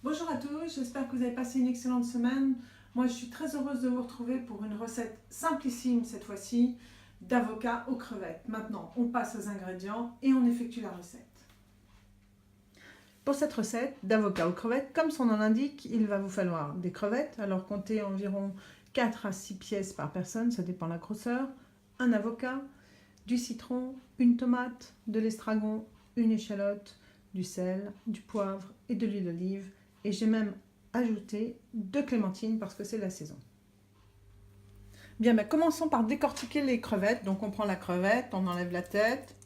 Bonjour à tous, j'espère que vous avez passé une excellente semaine. Moi, je suis très heureuse de vous retrouver pour une recette simplissime cette fois-ci d'avocat aux crevettes. Maintenant, on passe aux ingrédients et on effectue la recette. Pour cette recette d'avocat aux crevettes, comme son nom l'indique, il va vous falloir des crevettes. Alors comptez environ 4 à 6 pièces par personne, ça dépend de la grosseur. Un avocat, du citron, une tomate, de l'estragon, une échalote, du sel, du poivre et de l'huile d'olive. Et j'ai même ajouté 2 clémentines parce que c'est la saison. Bien, commençons par décortiquer les crevettes. Donc on prend la crevette, on enlève la tête.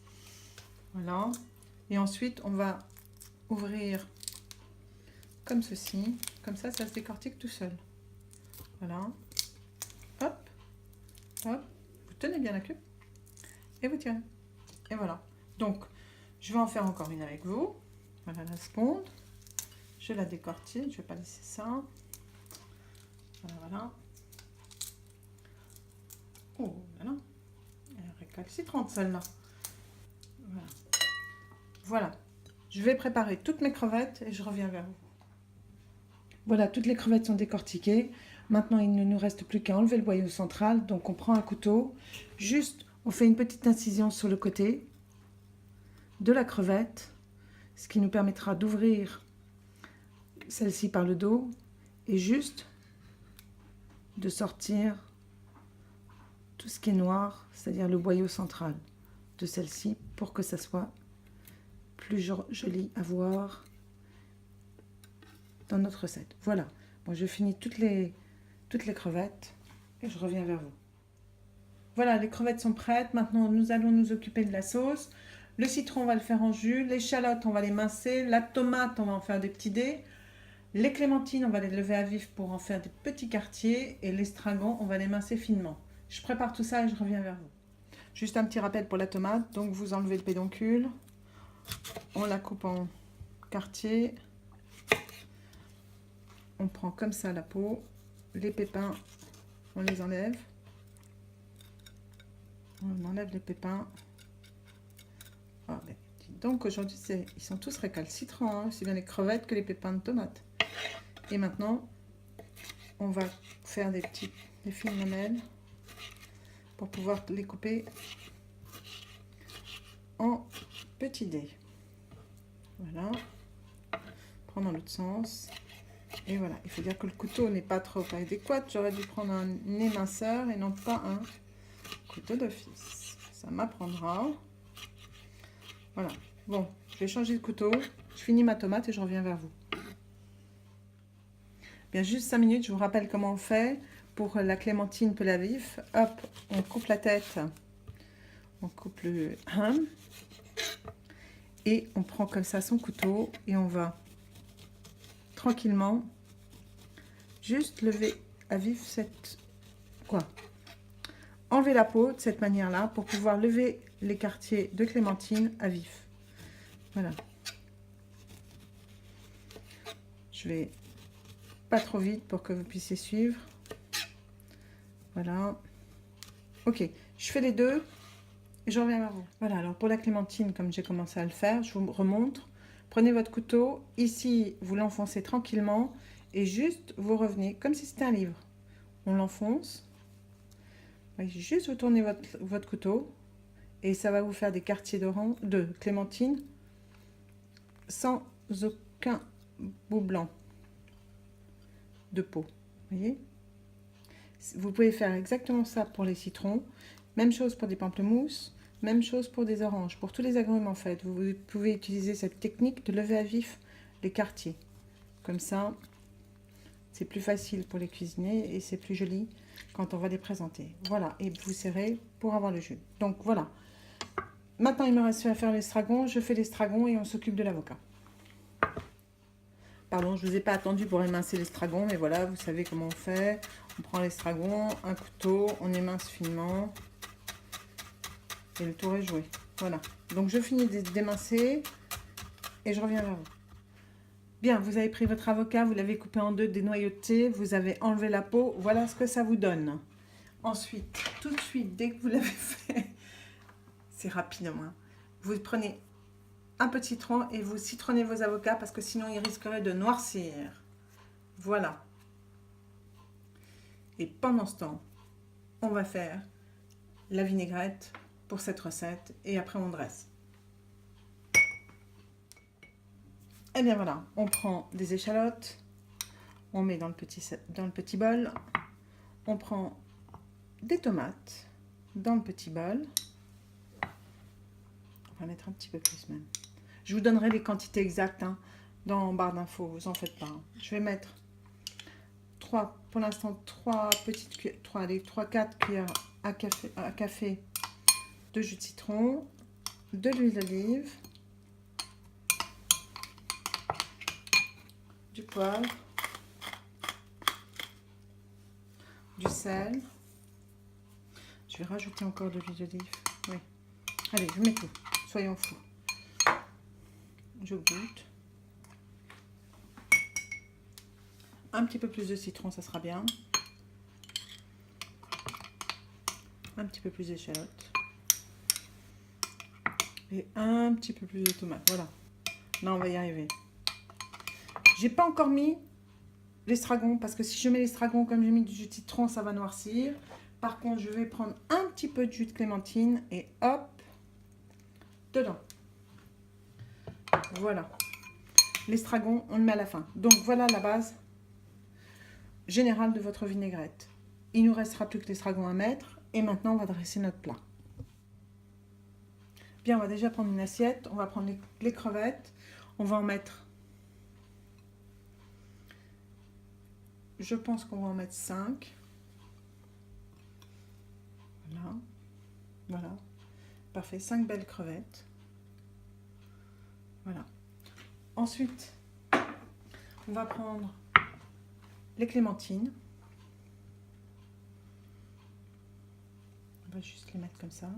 Voilà. Et ensuite on va ouvrir comme ceci. Comme ça se décortique tout seul. Voilà. Hop. Hop. Vous tenez bien la queue. Et vous tirez. Et voilà. Donc, je vais en faire encore une avec vous. Voilà la seconde. Je la décortique. Je ne vais pas laisser ça. Voilà, voilà. Oh, voilà. Elle est récalcitrante celle-là. Voilà. Voilà. Je vais préparer toutes mes crevettes et je reviens vers vous. Voilà, toutes les crevettes sont décortiquées. Maintenant, il ne nous reste plus qu'à enlever le boyau central. Donc, on prend un couteau. Juste, on fait une petite incision sur le côté de la crevette, ce qui nous permettra d'ouvrir celle-ci par le dos et juste de sortir tout ce qui est noir, c'est-à-dire le boyau central de celle-ci pour que ça soit plus joli à voir dans notre recette. Voilà, bon, je finis toutes les crevettes et je reviens vers vous. Voilà, les crevettes sont prêtes. Maintenant, nous allons nous occuper de la sauce. Le citron, on va le faire en jus. L'échalote, on va les mincer. La tomate, on va en faire des petits dés. Les clémentines, on va les lever à vif pour en faire des petits quartiers. Et l'estragon, on va les mincer finement. Je prépare tout ça et je reviens vers vous. Juste un petit rappel pour la tomate. Donc, vous enlevez le pédoncule. On la coupe en quartiers. On prend comme ça la peau. Les pépins, on les enlève. On enlève les pépins. Oh, donc aujourd'hui, ils sont tous récalcitrants, hein, aussi bien les crevettes que les pépins de tomate. Et maintenant, on va faire des fines lamelles pour pouvoir les couper en petits dés. Voilà. Prendre dans l'autre sens. Et voilà, il faut dire que le couteau n'est pas trop adéquat. J'aurais dû prendre un éminceur et non pas un couteau d'office. Ça m'apprendra. Voilà. Bon, je vais changer de couteau. Je finis ma tomate et je reviens vers vous. Bien, juste 5 minutes, je vous rappelle comment on fait. Pour la clémentine pelée à vif, hop, on coupe la tête. On coupe le... Et on prend comme ça son couteau et on va tranquillement juste lever à vif cette... Enlever la peau de cette manière-là pour pouvoir lever les quartiers de clémentine à vif. Voilà. Je vais pas trop vite pour que vous puissiez suivre. Voilà. Ok, je fais les deux et je reviens vers vous. Voilà, alors pour la clémentine, comme j'ai commencé à le faire, je vous remontre. Prenez votre couteau, ici vous l'enfoncez tranquillement et juste vous revenez comme si c'était un livre. On l'enfonce. Juste vous tournez votre couteau et ça va vous faire des quartiers de clémentine sans aucun bout blanc de peau. Voyez, vous pouvez faire exactement ça pour les citrons, même chose pour des pamplemousses, même chose pour des oranges, pour tous les agrumes en fait. Vous pouvez utiliser cette technique de lever à vif les quartiers. Comme ça, c'est plus facile pour les cuisiner et c'est plus joli quand on va les présenter. Voilà, et vous serrez pour avoir le jus. Donc voilà. Maintenant, il me reste à faire l'estragon. Je fais l'estragon et on s'occupe de l'avocat. Pardon, je ne vous ai pas attendu pour émincer l'estragon, mais voilà, vous savez comment on fait. On prend l'estragon, un couteau, on émince finement. Et le tour est joué. Voilà. Donc, je finis d'émincer et je reviens vers vous. Bien, vous avez pris votre avocat, vous l'avez coupé en deux, dénoyauté, vous avez enlevé la peau. Voilà ce que ça vous donne. Ensuite, tout de suite, dès que vous l'avez fait, c'est rapide, hein, vous prenez un peu de citron et vous citronnez vos avocats parce que sinon ils risqueraient de noircir. Voilà. Et pendant ce temps, on va faire la vinaigrette pour cette recette et après on dresse. Et bien voilà, on prend des échalotes, on met dans le petit bol, on prend des tomates dans le petit bol. On va mettre un petit peu plus même. Je vous donnerai les quantités exactes hein, dans barre d'infos, vous en faites pas. Hein. Je vais mettre pour l'instant 3-4 cuillères à café de jus de citron, de l'huile d'olive, du poivre, du sel. Je vais rajouter encore de l'huile d'olive. Oui. Allez, je mets tout. Soyons fous. Je goûte. Un petit peu plus de citron, ça sera bien. Un petit peu plus d'échalote. Et un petit peu plus de tomate. Voilà. Là, on va y arriver. J'ai pas encore mis l'estragon parce que si je mets l'estragon comme j'ai mis du jus de citron, ça va noircir. Par contre, je vais prendre un petit peu de jus de clémentine et hop, dedans. Voilà. L'estragon, on le met à la fin. Donc, voilà la base générale de votre vinaigrette. Il nous restera plus que l'estragon à mettre. Et maintenant, on va dresser notre plat. Bien, on va déjà prendre une assiette. On va prendre les crevettes. On va en mettre... Je pense qu'on va en mettre 5. Voilà. Voilà. Parfait. 5 belles crevettes. Voilà. Ensuite, on va prendre les clémentines. On va juste les mettre comme ça.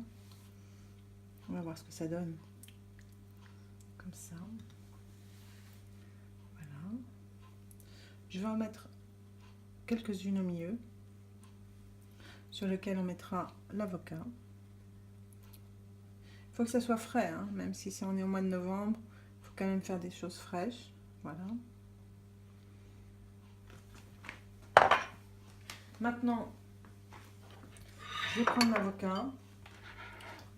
On va voir ce que ça donne. Comme ça. Voilà. Je vais en mettre quelques-unes au milieu, sur lequel on mettra l'avocat. Il faut que ça soit frais, hein, même si on est au mois de novembre, il faut quand même faire des choses fraîches. Voilà. Maintenant, je vais prendre l'avocat,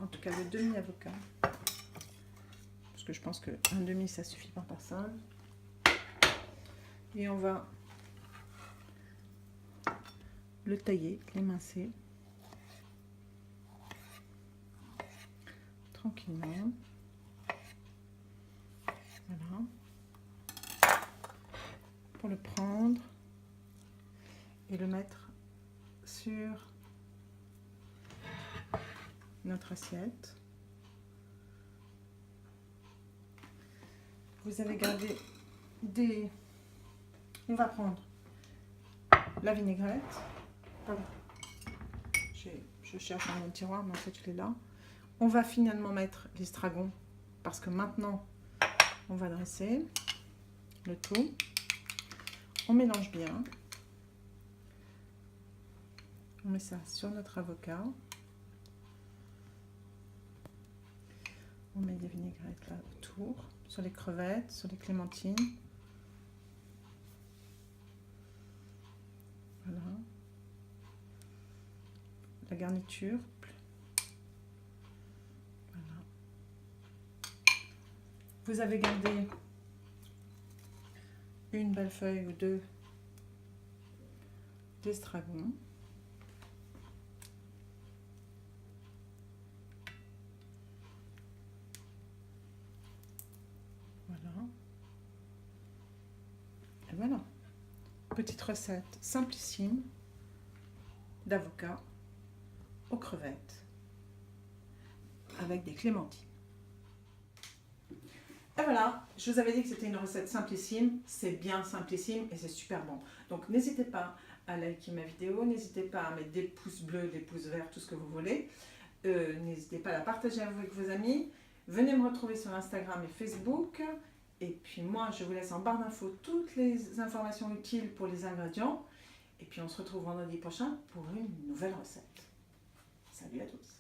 en tout cas le demi-avocat, parce que je pense qu'un demi, ça suffit par personne. Et on va le tailler, l'émincer, tranquillement. Voilà. Pour le prendre et le mettre sur notre assiette. Vous avez gardé des... On va prendre la vinaigrette. Pardon. Je cherche dans mon tiroir, mais en fait, je l'ai là. On va finalement mettre l'estragon parce que maintenant, on va dresser le tout. On mélange bien. On met ça sur notre avocat. On met des vinaigrettes là autour, sur les crevettes, sur les clémentines. Voilà. La garniture. Voilà. Vous avez gardé une belle feuille ou deux d'estragon. Voilà. Et voilà. Petite recette simplissime d'avocat aux crevettes avec des clémentines. Et voilà, je vous avais dit que c'était une recette simplissime, c'est bien simplissime et c'est super bon. Donc n'hésitez pas à liker ma vidéo, n'hésitez pas à mettre des pouces bleus, des pouces verts, tout ce que vous voulez. N'hésitez pas à la partager avec vos amis. Venez me retrouver sur Instagram et Facebook. Et puis moi, je vous laisse en barre d'infos toutes les informations utiles pour les ingrédients. Et puis on se retrouve vendredi prochain pour une nouvelle recette. Salut à tous!